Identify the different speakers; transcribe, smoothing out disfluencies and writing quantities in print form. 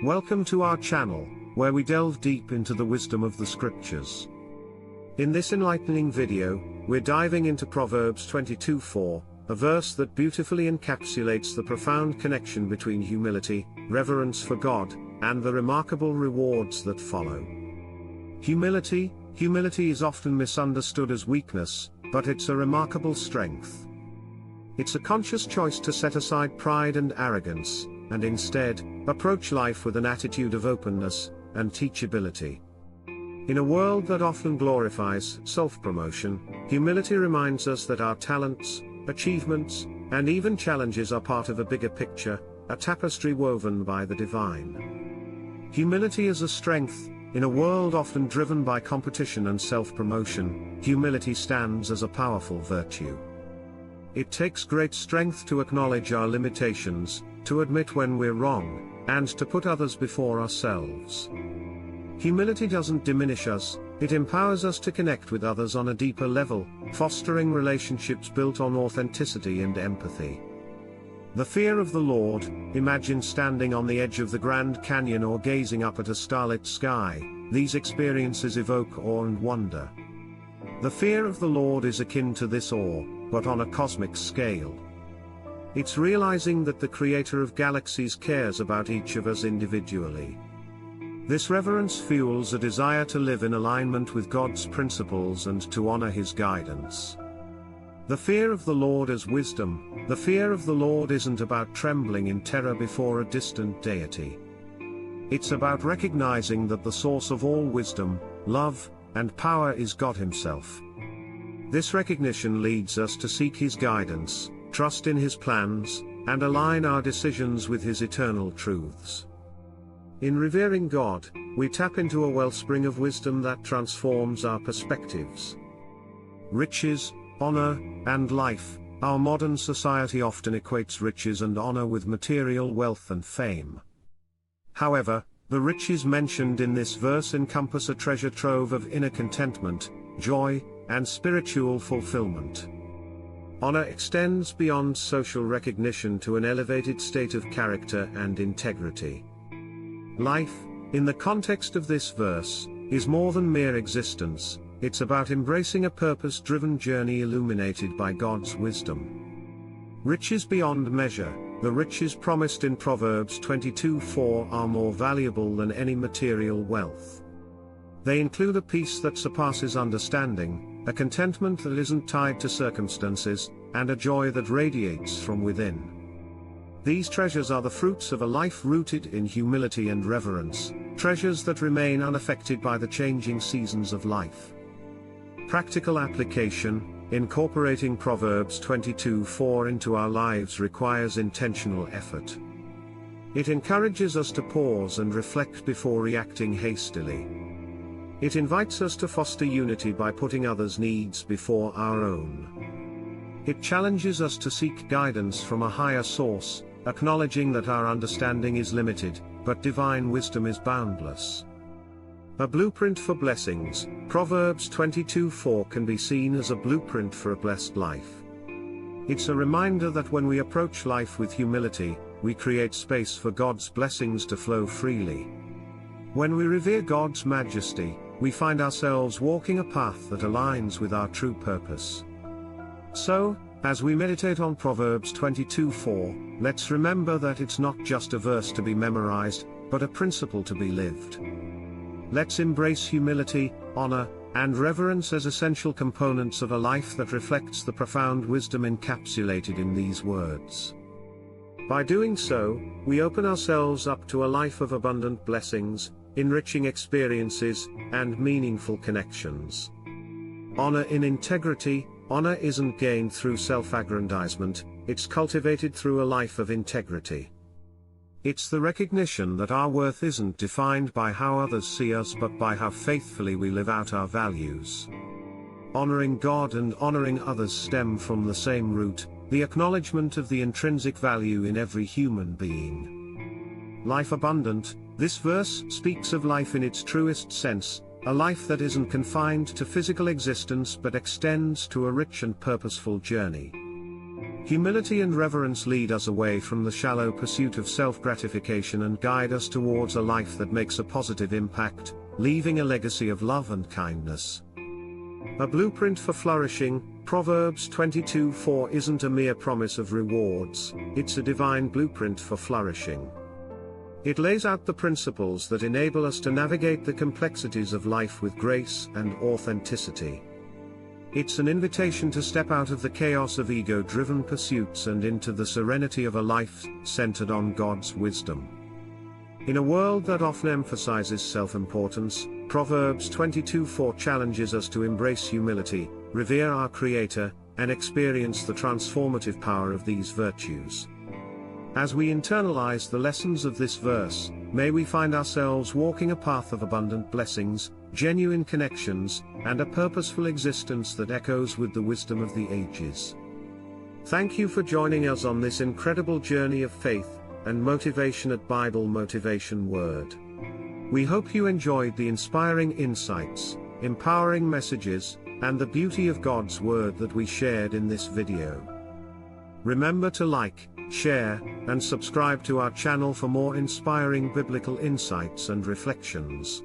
Speaker 1: Welcome to our channel, where we delve deep into the wisdom of the scriptures. In this enlightening video, we're diving into Proverbs 22:4, a verse that beautifully encapsulates the profound connection between humility, reverence for God, and the remarkable rewards that follow. Humility is often misunderstood as weakness, but it's a remarkable strength. It's a conscious choice to set aside pride and arrogance, and instead, approach life with an attitude of openness and teachability. In a world that often glorifies self-promotion, humility reminds us that our talents, achievements, and even challenges are part of a bigger picture, a tapestry woven by the divine. Humility is a strength. In a world often driven by competition and self-promotion, humility stands as a powerful virtue. It takes great strength to acknowledge our limitations, to admit when we're wrong, and to put others before ourselves. Humility doesn't diminish us, it empowers us to connect with others on a deeper level, fostering relationships built on authenticity and empathy. The fear of the Lord, imagine standing on the edge of the Grand Canyon or gazing up at a starlit sky. These experiences evoke awe and wonder. The fear of the Lord is akin to this awe, but on a cosmic scale. It's realizing that the Creator of galaxies cares about each of us individually. This reverence fuels a desire to live in alignment with God's principles and to honor His guidance. The fear of the Lord is wisdom. The fear of the Lord isn't about trembling in terror before a distant deity. It's about recognizing that the source of all wisdom, love, and power is God Himself. This recognition leads us to seek His guidance, trust in His plans, and align our decisions with His eternal truths. In revering God, we tap into a wellspring of wisdom that transforms our perspectives. Riches, honor, and life. Our modern society often equates riches and honor with material wealth and fame. However, the riches mentioned in this verse encompass a treasure trove of inner contentment, joy, and spiritual fulfillment. Honor extends beyond social recognition to an elevated state of character and integrity. Life, in the context of this verse, is more than mere existence. It's about embracing a purpose-driven journey illuminated by God's wisdom. Riches beyond measure. The riches promised in Proverbs 22:4 are more valuable than any material wealth. They include a peace that surpasses understanding, a contentment that isn't tied to circumstances, and a joy that radiates from within. These treasures are the fruits of a life rooted in humility and reverence, treasures that remain unaffected by the changing seasons of life. Practical application. Incorporating Proverbs 22:4 into our lives requires intentional effort. It encourages us to pause and reflect before reacting hastily. It invites us to foster unity by putting others' needs before our own. It challenges us to seek guidance from a higher source, acknowledging that our understanding is limited, but divine wisdom is boundless. A blueprint for blessings. Proverbs 22:4 can be seen as a blueprint for a blessed life. It's a reminder that when we approach life with humility, we create space for God's blessings to flow freely. When we revere God's majesty, we find ourselves walking a path that aligns with our true purpose. So, as we meditate on Proverbs 22:4, let's remember that it's not just a verse to be memorized, but a principle to be lived. Let's embrace humility, honor, and reverence as essential components of a life that reflects the profound wisdom encapsulated in these words. By doing so, we open ourselves up to a life of abundant blessings, enriching experiences, and meaningful connections. Honor in integrity. Honor isn't gained through self-aggrandizement, it's cultivated through a life of integrity. It's the recognition that our worth isn't defined by how others see us but by how faithfully we live out our values. Honoring God and honoring others stem from the same root, the acknowledgement of the intrinsic value in every human being. Life abundant. This verse speaks of life in its truest sense, a life that isn't confined to physical existence but extends to a rich and purposeful journey. Humility and reverence lead us away from the shallow pursuit of self-gratification and guide us towards a life that makes a positive impact, leaving a legacy of love and kindness. A blueprint for flourishing. Proverbs 22:4 isn't a mere promise of rewards, it's a divine blueprint for flourishing. It lays out the principles that enable us to navigate the complexities of life with grace and authenticity. It's an invitation to step out of the chaos of ego-driven pursuits and into the serenity of a life centered on God's wisdom. In a world that often emphasizes self-importance, Proverbs 22:4 challenges us to embrace humility, revere our Creator, and experience the transformative power of these virtues. As we internalize the lessons of this verse, may we find ourselves walking a path of abundant blessings, genuine connections, and a purposeful existence that echoes with the wisdom of the ages. Thank you for joining us on this incredible journey of faith and motivation at Bible Motivation Word. We hope you enjoyed the inspiring insights, empowering messages, and the beauty of God's Word that we shared in this video. Remember to like, share, and subscribe to our channel for more inspiring biblical insights and reflections.